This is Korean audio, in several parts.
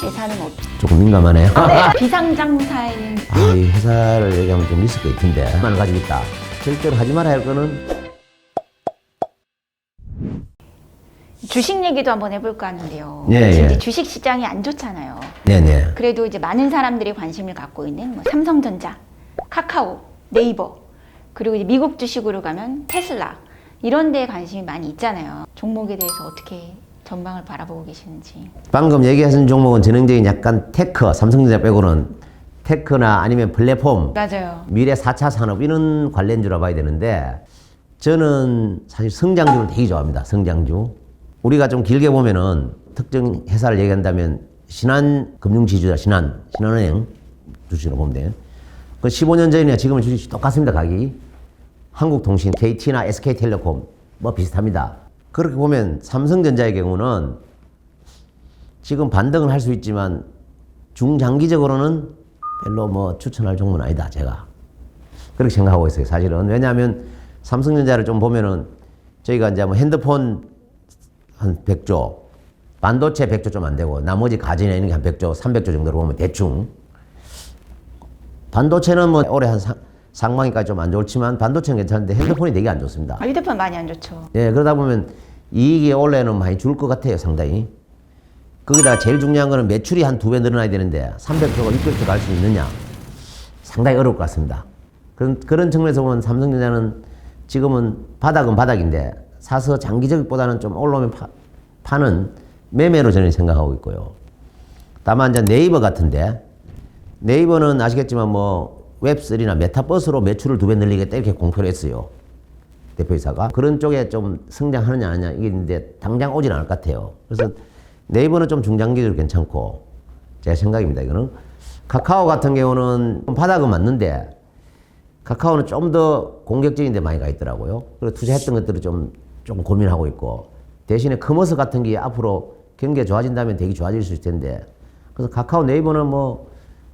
재산은 조금 민감하네요. 네. 비상장사에는 이 회사를 얘기하면 좀 리스크가 있던데. 만 가지고 있다. 절대로 하지 말아야 할 거는 주식 얘기도 한번 해볼까 하는데요. 예, 지금 예. 이제 주식 시장이 안 좋잖아요. 네네. 그래도 이제 많은 사람들이 관심을 갖고 있는 뭐 삼성전자, 카카오, 네이버, 그리고 이제 미국 주식으로 가면 테슬라 이런 데에 관심이 많이 있잖아요. 종목에 대해서 어떻게 전망을 바라보고 계시는지. 방금 얘기하신 종목은 전형적인 약간 테크, 삼성전자 빼고는 테크나 아니면 플랫폼, 맞아요. 미래 4차 산업 이런 관련주라 봐야 되는데 저는 사실 성장주를 되게 좋아합니다. 성장주. 우리가 좀 길게 보면은 특정 회사를 얘기한다면 신한금융지주다. 신한은행 주식으로 보면 돼요. 그 15년 전이나 지금은 주식이 똑같습니다. 가격이. 한국통신, KT나 SK텔레콤 뭐 비슷합니다. 그렇게 보면 삼성전자의 경우는 지금 반등을 할 수 있지만 중장기적으로는 별로 뭐 추천할 종목은 아니다. 제가 그렇게 생각하고 있어요. 사실은. 왜냐하면 삼성전자를 좀 보면은 저희가 이제 뭐 핸드폰 한 100조, 반도체 100조 좀 안 되고 나머지 가전에 있는 게 한 100조, 300조 정도로 보면 대충. 반도체는 뭐 올해 한 상반기까지 좀 안 좋지만 반도체는 괜찮은데 핸드폰이 되게 안 좋습니다. 휴대폰 많이 안 좋죠. 예, 그러다 보면 이익이 올해는 많이 줄 것 같아요, 상당히. 거기다 제일 중요한 거는 매출이 한 2배 늘어나야 되는데 300조가 600조 갈 수 있느냐? 상당히 어려울 것 같습니다. 그런 측면에서 보면 삼성전자는 지금은 바닥은 바닥인데 사서 장기적보다는 좀 올라오면 파는 매매로 저는 생각하고 있고요. 다만 이제 네이버 같은데 네이버는 아시겠지만 뭐 웹3나 메타버스로 매출을 2배 늘리겠다 이렇게 공표를 했어요. 대표이사가. 그런 쪽에 좀 성장하느냐 안 하느냐 이게 이제 당장 오진 않을 것 같아요. 그래서 네이버는 좀 중장기적으로 괜찮고 제 생각입니다. 이거는. 카카오 같은 경우는 바닥은 맞는데 카카오는 좀 더 공격적인 데 많이 가 있더라고요. 그래서 투자했던 것들을 좀 고민하고 있고 대신에 커머스 같은 게 앞으로 경기가 좋아진다면 되게 좋아질 수 있을 텐데 그래서 카카오 네이버는 뭐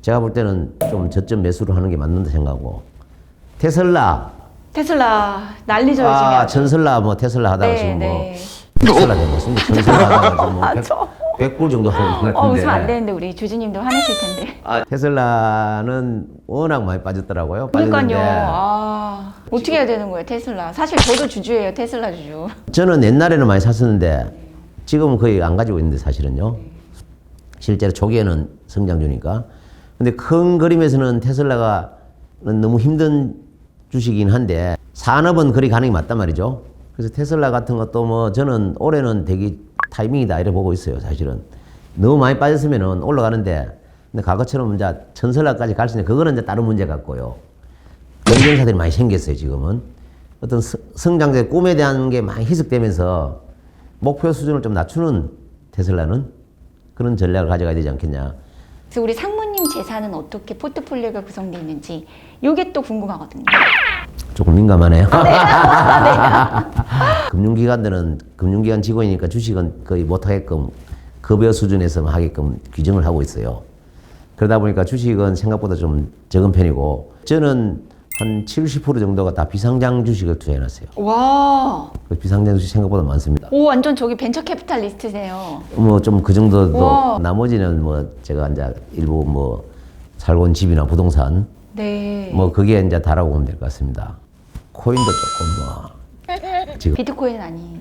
제가 볼 때는 좀 저점 매수를 하는 게 맞는다 생각하고 테슬라 난리죠 요즘에. 아주. 전설라 뭐 테슬라 하다가 네, 지금 뭐 네. 테슬라 된 것입니다. 전설라 하다가 지금 뭐 100불 정도 하고 있는 것 웃으면 안 같은데 되는데 우리 주주님도 화내실 텐데. 테슬라는 워낙 많이 빠졌더라고요. 그러니까요. 빠졌는데 어떻게 해야 되는 거예요, 테슬라? 사실 저도 주주예요, 테슬라 주주. 저는 옛날에는 많이 샀었는데 지금은 거의 안 가지고 있는데 사실은요. 실제로 초기에는 성장주니까. 근데 큰 그림에서는 테슬라가 너무 힘든 주식이긴 한데 산업은 그리 가는 게 맞단 말이죠. 그래서 테슬라 같은 것도 뭐 저는 올해는 되게 타이밍이다 이래 보고 있어요. 사실은. 너무 많이 빠졌으면은 올라가는데 근데 과거처럼 이제 전설라까지 갈 수 있는데 그거는 이제 다른 문제 같고요. 경쟁사들이 많이 생겼어요. 지금은. 어떤 성장자의 꿈에 대한 게 많이 희석되면서 목표 수준을 좀 낮추는 테슬라는 그런 전략을 가져가야 되지 않겠냐. 그래서 우리 상무님 재산은 어떻게 포트폴리오가 구성되어 있는지 이게 또 궁금하거든요. 조금 민감하네요. 금융기관들은 금융기관 직원이니까 주식은 거의 못하게끔 급여 수준에서 하게끔 규정을 하고 있어요. 그러다 보니까 주식은 생각보다 좀 적은 편이고 저는 한 70% 정도가 다 비상장 주식을 투자해놨어요. 와. 비상장 주식 생각보다 많습니다. 오, 완전 저기 벤처 캐피탈리스트세요. 뭐 좀 그 정도도 와. 나머지는 뭐 제가 이제 일부 뭐 살고 있는 집이나 부동산 네. 뭐 그게 이제 다라고 보면 될 것 같습니다. 코인도 조금 뭐 지금 비트코인 아니.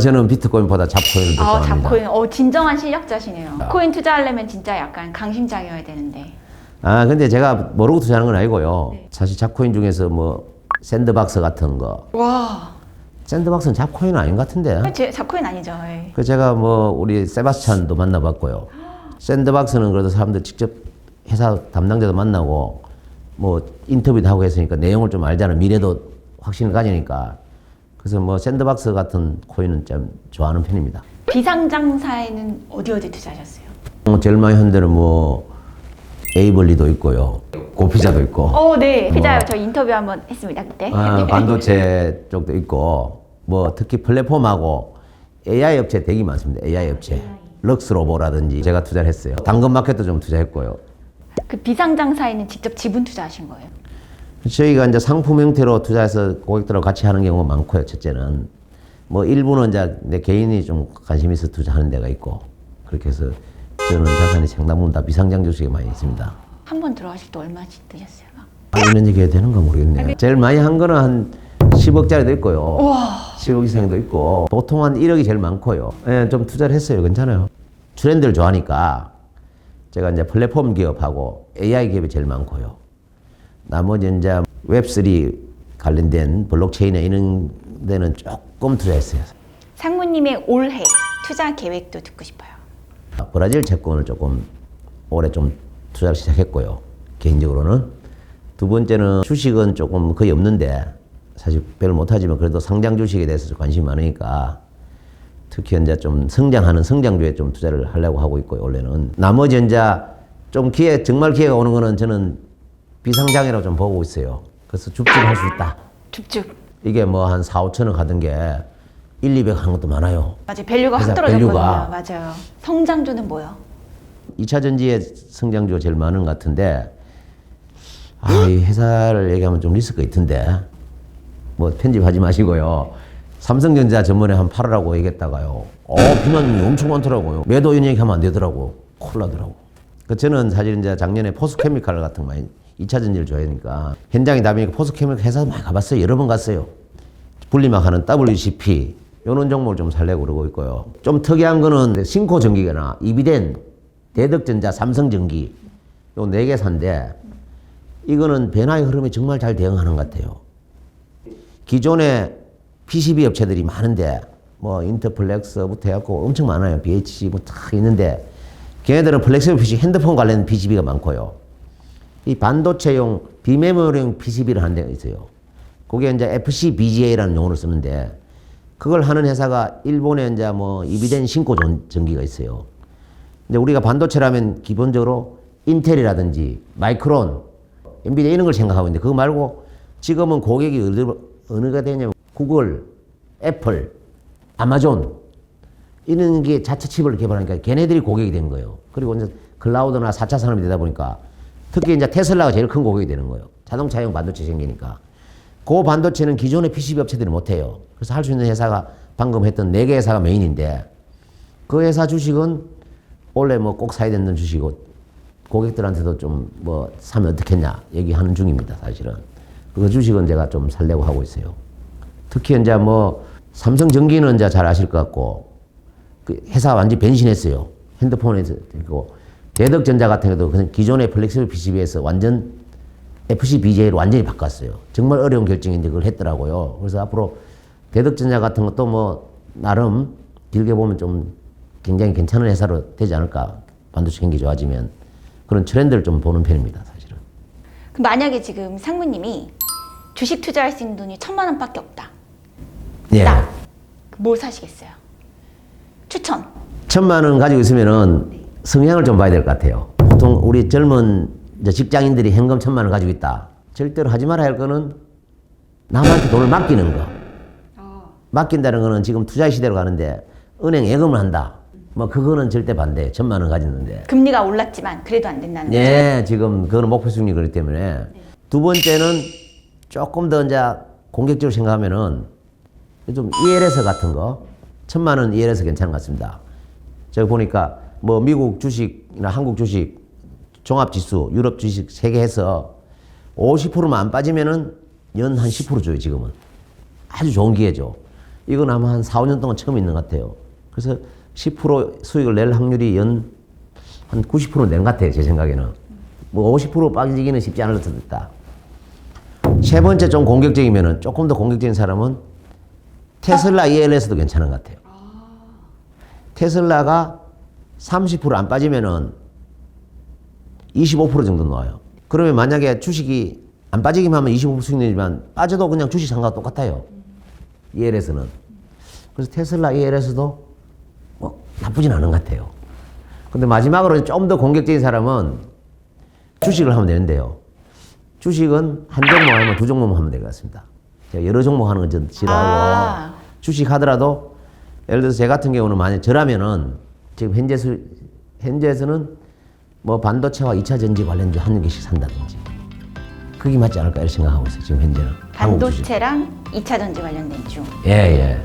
저는 비트코인보다 잡코인을 더 좋아합니다. 잡코인. 진정한 실력자시네요. 코인 투자하려면 진짜 약간 강심장이어야 되는데. 근데 제가 모르고 투자하는 건 아니고요. 사실 잡코인 중에서 뭐 샌드박스 같은 거. 와. 샌드박스는 잡코인은 아닌 것 같은데. 잡코인 아니죠. 예. 그 제가 뭐 우리 세바스찬도 만나봤고요. 샌드박스는 그래도 사람들 직접 회사 담당자도 만나고 뭐 인터뷰도 하고 했으니까 내용을 좀 알잖아. 미래도 확신을 가지니까. 그래서 뭐 샌드박스 같은 코인은 좀 좋아하는 편입니다. 비상장사에는 어디 투자하셨어요? 제일 많이 한 데는 뭐 에이블리도 있고요. 고피자도 있고. 네. 피자요. 저 인터뷰 한번 했습니다, 그때. 반도체 쪽도 있고 뭐 특히 플랫폼하고 AI 업체 되게 많습니다. AI 업체. 럭스로보라든지 제가 투자를 했어요. 당근마켓도 좀 투자했고요. 그 비상장사에는 직접 지분 투자하신 거예요? 저희가 이제 상품 형태로 투자해서 고객들하고 같이 하는 경우가 많고요. 첫째는 뭐 일부는 이제 내 개인이 좀 관심 있어 투자하는 데가 있고 그렇게 해서 저는 자산이 생각보다 다 비상장 주식에 많이 있습니다. 한 번 들어가실 때 얼마씩 드셨어요? 이런 얘기 해도 되는가 모르겠네요. 제일 많이 한 거는 한 10억짜리도 있고요. 10억 이상도 있고 보통 한 1억이 제일 많고요. 예, 좀 투자를 했어요. 괜찮아요. 트렌드를 좋아하니까 제가 이제 플랫폼 기업하고 AI 기업이 제일 많고요. 나머지 이제 웹3 관련된 블록체인에 이런 데는 조금 투자했어요. 상무님의 올해 투자 계획도 듣고 싶어요. 브라질 채권을 조금 올해 좀 투자를 시작했고요. 개인적으로는. 두 번째는 주식은 조금 거의 없는데 사실 별로 못하지만 그래도 상장 주식에 대해서 관심이 많으니까 특히 이제 좀 성장하는 성장주에 좀 투자를 하려고 하고 있고요. 원래는. 나머지 이제 좀 정말 기회가 오는 거는 저는 비상장이라고 좀 보고 있어요. 그래서 줍줍할 수 있다. 줍줍. 이게 뭐 한 4, 5천원 가던 게 1, 200 하는 것도 많아요. 맞아요. 밸류가 확 회사 떨어졌거든요. 밸류가. 맞아요. 성장주는 뭐요? 2차 전지의 성장주가 제일 많은 것 같은데 이 회사를 얘기하면 좀 리스크가 있던데 뭐 편집하지 마시고요. 삼성전자 전번에 한 팔으라고 얘기했다가요. 비난이 엄청 많더라고요. 매도 이런 얘기하면 안 되더라고. 큰일 나더라고. 저는 사실 이제 작년에 포스케미칼 같은 거 많이 2차 전지를 좋아하니까 현장에 나가니까 포스케미칼 회사 많이 가봤어요. 여러 번 갔어요. 분리막하는 WCP 이런 종목을 좀 살려고 그러고 있고요. 좀 특이한 거는 신코전기나 이비덴, 대덕전자, 삼성전기 요 4개 산데 이거는 변화의 흐름에 정말 잘 대응하는 것 같아요. 기존에 PCB 업체들이 많은데 뭐 인터플렉스부터 해갖고 엄청 많아요. BHC 뭐 다 있는데 걔네들은 플렉서블 PC 핸드폰 관련 PCB가 많고요. 이 반도체용 비메모리용 PCB를 하는 데가 있어요. 그게 이제 FCBGA라는 용어를 쓰는데 그걸 하는 회사가 일본에 이제 뭐 이비덴 신코 전기가 있어요. 이제 우리가 반도체라면 기본적으로 인텔이라든지 마이크론, 엔비디아 이런 걸 생각하고 있는데 그거 말고 지금은 고객이 어느가 되냐면 구글, 애플, 아마존 이런 게 자체 칩을 개발하니까 걔네들이 고객이 된 거예요. 그리고 이제 클라우드나 4차 산업이 되다 보니까 특히 이제 테슬라가 제일 큰 고객이 되는 거예요. 자동차용 반도체 생기니까. 그 반도체는 기존의 PCB 업체들이 못해요. 그래서 할 수 있는 회사가 방금 했던 4개 회사가 메인인데 그 회사 주식은 원래 뭐 꼭 사야 되는 주식이고 고객들한테도 좀 뭐 사면 어떻겠냐 얘기하는 중입니다. 사실은. 그 주식은 제가 좀 살려고 하고 있어요. 특히 이제 뭐 삼성전기는 이제 잘 아실 것 같고 그 회사가 완전히 변신했어요. 핸드폰에서 그리고 대덕전자 같은 경우도 그냥 기존의 플렉서블 PCB에서 완전 FCBGA로 완전히 바꿨어요. 정말 어려운 결정인데 그걸 했더라고요. 그래서 앞으로 대덕전자 같은 것도 뭐 나름 길게 보면 좀 굉장히 괜찮은 회사로 되지 않을까. 반도체 경기 좋아지면 그런 트렌드를 좀 보는 편입니다. 사실은. 그럼 만약에 지금 상무님이 주식 투자할 수 있는 돈이 1,000만 원밖에 없다. 예. 딱. 뭐 사시겠어요? 추천. 1,000만 원 가지고 있으면은 성향을 좀 봐야 될 것 같아요. 보통 우리 젊은 이제 직장인들이 현금 1,000만 원 가지고 있다. 절대로 하지 말아야 할 거는 남한테 돈을 맡기는 거. 맡긴다는 거는 지금 투자 시대로 가는데 은행 예금을 한다. 뭐 그거는 절대 반대. 1,000만 원 가지는데. 금리가 올랐지만 그래도 안 된다는 거죠. 네, 지금 그거는 목표 수익률이 그렇기 때문에. 두 번째는 조금 더 이제 공격적으로 생각하면은 좀 ELS 같은 거 1,000만 원 ELS 괜찮은 것 같습니다. 제가 보니까 뭐 미국 주식이나 한국 주식 종합지수, 유럽 주식 3개 해서 50%만 안 빠지면은 연 한 10% 줘요, 지금은. 아주 좋은 기회죠. 이건 아마 한 4, 5년 동안 처음 있는 것 같아요. 그래서 10% 수익을 낼 확률이 연 한 90% 되는 것 같아요, 제 생각에는. 뭐 50% 빠지기는 쉽지 않을 듯 했다. 세 번째 좀 공격적이면은 조금 더 공격적인 사람은 테슬라 ELS도 괜찮은 것 같아요. 테슬라가 30% 안 빠지면은 25% 정도 나와요. 그러면 만약에 주식이 안 빠지기만 하면 25% 수익 내지만 빠져도 그냥 주식 상가가 똑같아요. ELS는. 그래서 테슬라 ELS도 뭐 나쁘진 않은 것 같아요. 근데 마지막으로 좀 더 공격적인 사람은 주식을 하면 되는데요. 주식은 한 종목 아니면 2종목 하면 될 것 같습니다. 제가 여러 종목 하는 건 좀 싫어하고 주식 하더라도 예를 들어서 제 같은 경우는 만약 저라면은 지금 현재에서는 뭐 반도체와 2차 전지 관련주 한 개씩 산다든지 그게 맞지 않을까 이렇게 생각하고 있어요. 지금 현재는. 반도체랑 2차 전지 관련된 주. 예, 예.